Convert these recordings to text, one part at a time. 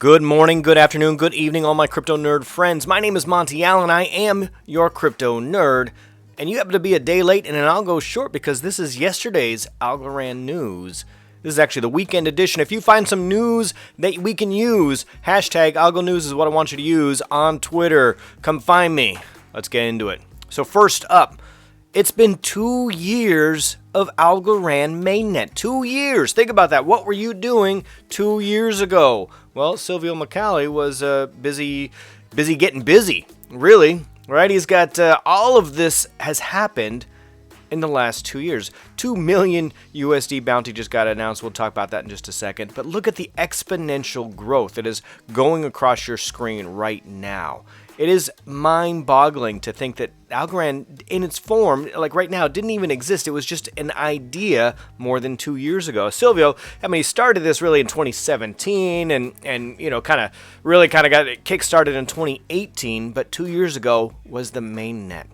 Good morning, good afternoon, good evening, all my crypto nerd friends. My name is Monty Allen. I am your crypto nerd. And you happen to be a day late, and I'll go short because this is yesterday's Algorand news. This is actually the weekend edition. If you find some news that we can use, hashtag ALGOnews is what I want you to use on Twitter. Come find me. Let's get into it. So first up, it's been 2 years of Algorand Mainnet. 2 years. Think about that. What were you doing 2 years ago? Well, Silvio Micali was busy getting busy, really. Right? He's got all of this has happened in the last 2 years. 2 million USD bounty just got announced. We'll talk about that in just a second. But look at the exponential growth that is going across your screen right now. It is mind-boggling to think that Algorand, in its form, like right now, didn't even exist. It was just an idea more than 2 years ago. Silvio, he started this really in 2017 and you know, kind of got it kick-started in 2018, but 2 years ago was the mainnet.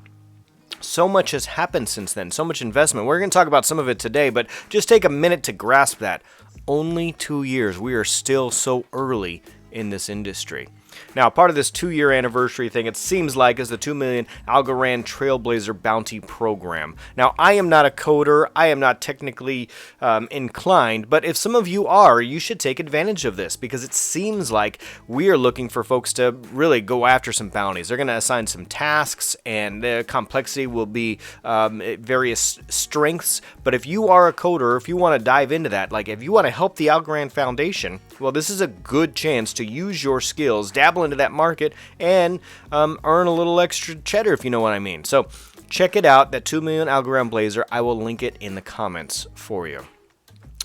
So much has happened since then, so much investment. We're going to talk about some of it today, but just take a minute to grasp that. Only 2 years. We are still so early in this industry. Now, part of this 2-year anniversary thing, it seems like, is the 2 million Algorand Trailblazer Bounty Program. Now, I am not a coder. I am not technically inclined, but if some of you are, you should take advantage of this because it seems like we are looking for folks to really go after some bounties. They're going to assign some tasks, and the complexity will be various strengths. But if you are a coder, if you want to dive into that, like if you want to help the Algorand Foundation, well, this is a good chance to use your skills, dabble into that market, and earn a little extra cheddar, if you know what I mean. So check it out, that 2 million Algorand Blazer. I will link it in the comments for you.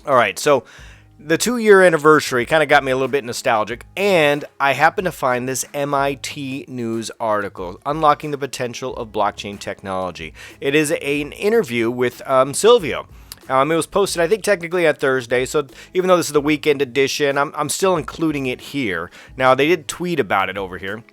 All right, so the 2-year anniversary kind of got me a little bit nostalgic, and I happened to find this MIT News article, Unlocking the Potential of Blockchain Technology. It is an interview with Silvio. It was posted, I think, technically on Thursday, so even though this is the weekend edition, I'm still including it here. Now, they did tweet about it over here,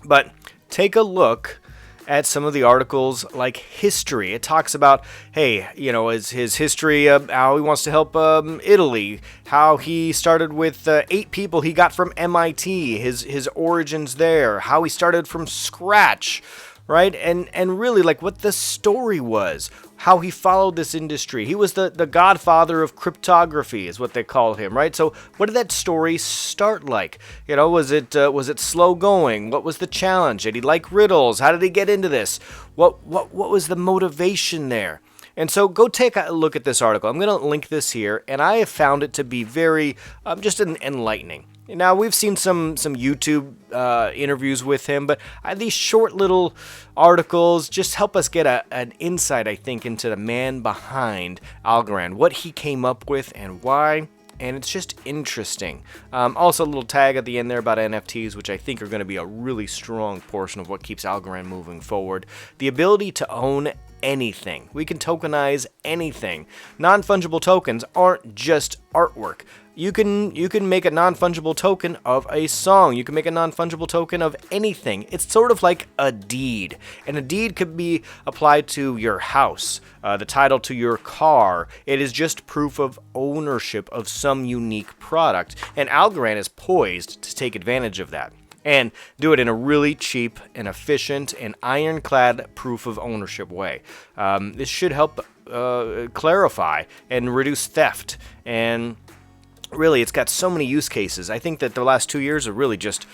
but take a look at some of the articles like history. It talks about, hey, you know, his history of how he wants to help Italy, how he started with 8 people he got from MIT, his origins there, how he started from scratch, right? And really, like, what the story was, how he followed this industry. He was the godfather of cryptography, is what they call him, right? So what did that story start like? You know, was it slow going? What was the challenge? Did he like riddles? How did he get into this? What was the motivation there? And so go take a look at this article. I'm going to link this here, and I have found it to be very just enlightening. Now, we've seen some YouTube interviews with him, but these short little articles just help us get an insight, I think, into the man behind Algorand, what he came up with and why, and it's just interesting. Also, a little tag at the end there about NFTs, which I think are going to be a really strong portion of what keeps Algorand moving forward. The ability to own anything. We can tokenize anything. Non-fungible tokens aren't just artwork. You can make a non-fungible token of a song. You can make a non-fungible token of anything. It's sort of like a deed. And a deed could be applied to your house, the title to your car. It is just proof of ownership of some unique product. And Algorand is poised to take advantage of that and do it in a really cheap and efficient and ironclad proof of ownership way. This should help clarify and reduce theft, and really, it's got so many use cases. I think that the last 2 years are really just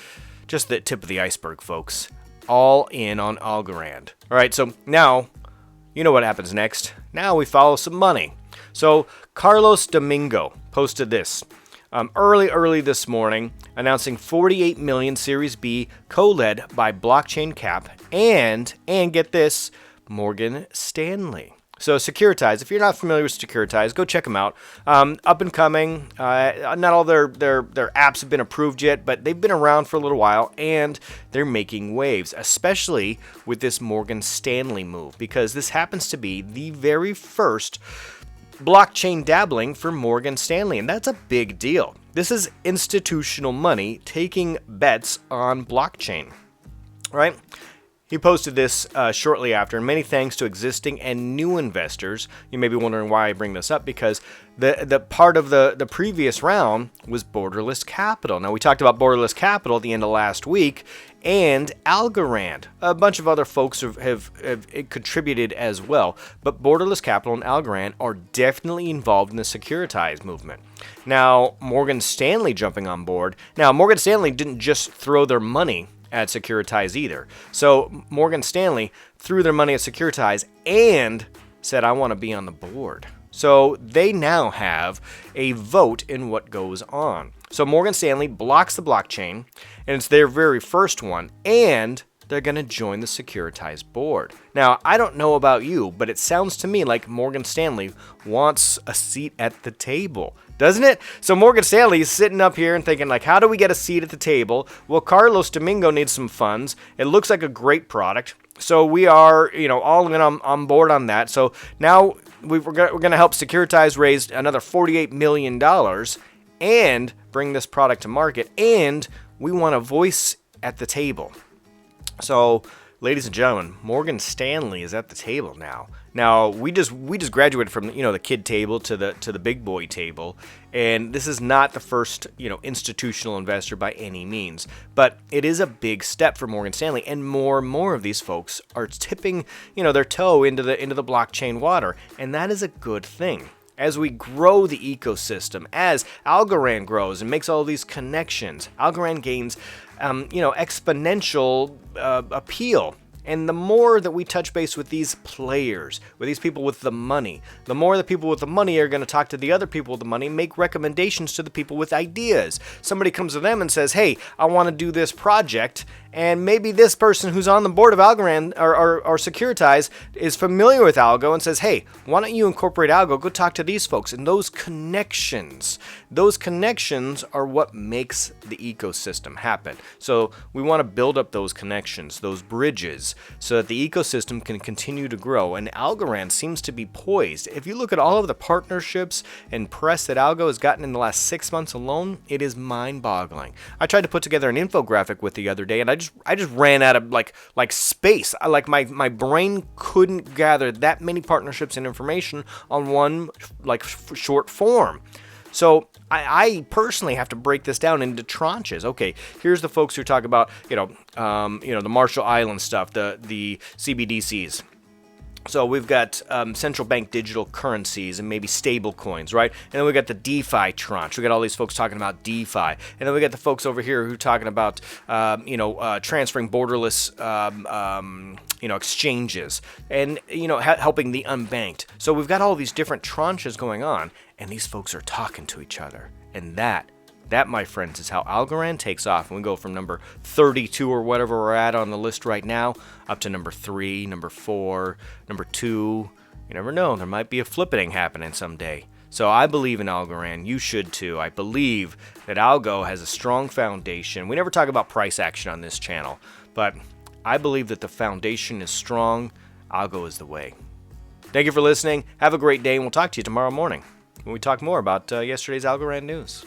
the tip of the iceberg, folks. All in on Algorand. All right, so now, you know what happens next. Now we follow some money. So Carlos Domingo posted this early this morning, announcing 48 million Series B co-led by Blockchain Cap and get this, Morgan Stanley. So Securitize, if you're not familiar with Securitize, go check them out. Up and coming. Not all their apps have been approved yet, but they've been around for a little while, and they're making waves, especially with this Morgan Stanley move, because this happens to be the very first blockchain dabbling for Morgan Stanley, and that's a big deal. This is institutional money taking bets on blockchain, right? He posted this shortly after, and many thanks to existing and new investors. You may be wondering why I bring this up, because the part of the previous round was borderless capital. Now, we talked about borderless capital at the end of last week, and Algorand. A bunch of other folks have contributed as well, but borderless capital and Algorand are definitely involved in the Securitize movement. Now, Morgan Stanley jumping on board. Now, Morgan Stanley didn't just throw their money at Securitize either. So Morgan Stanley threw their money at Securitize and said, I want to be on the board. So they now have a vote in what goes on. So Morgan Stanley blocks the blockchain, and it's their very first one, and they're going to join the Securitize board. Now, I don't know about you, but it sounds to me like Morgan Stanley wants a seat at the table, doesn't it? So Morgan Stanley is sitting up here and thinking, like, how do we get a seat at the table? Well, Carlos Domingo needs some funds. It looks like a great product. So we are, all in on board on that. So now we're going to help Securitize raise another $48 million and bring this product to market. And we want a voice at the table. So, ladies and gentlemen, Morgan Stanley is at the table now. Now, we just graduated from the kid table to the big boy table, and this is not the first institutional investor by any means, but it is a big step for Morgan Stanley, and more of these folks are tipping their toe into the blockchain water, and that is a good thing. As we grow the ecosystem, as Algorand grows and makes all these connections, Algorand gains exponential appeal. And the more that we touch base with these players, with these people with the money, the more the people with the money are going to talk to the other people with the money, make recommendations to the people with ideas. Somebody comes to them and says, hey, I want to do this project. And maybe this person who's on the board of Algorand or Securitize is familiar with Algo and says, hey, why don't you incorporate Algo? Go talk to these folks. And those connections are what makes the ecosystem happen. So we want to build up those connections, those bridges, so that the ecosystem can continue to grow. And Algorand seems to be poised. If you look at all of the partnerships and press that Algo has gotten in the last 6 months alone, it is mind-boggling. I tried to put together an infographic with the other day, and I just ran out of like space. My brain couldn't gather that many partnerships and information on one short form. So I personally have to break this down into tranches. Okay, here's the folks who talk about the Marshall Island stuff, the CBDCs. So we've got central bank digital currencies and maybe stable coins, right? And then we got the DeFi tranche. We got all these folks talking about DeFi. And then we got the folks over here who are talking about, transferring borderless, exchanges and, helping the unbanked. So we've got all these different tranches going on, and these folks are talking to each other. And that, my friends, is how Algorand takes off. And we go from number 32 or whatever we're at on the list right now up to number 3, number 4, number 2. You never know. There might be a flippening happening someday. So I believe in Algorand. You should too. I believe that Algo has a strong foundation. We never talk about price action on this channel, but I believe that the foundation is strong. Algo is the way. Thank you for listening. Have a great day, and we'll talk to you tomorrow morning when we talk more about yesterday's Algorand news.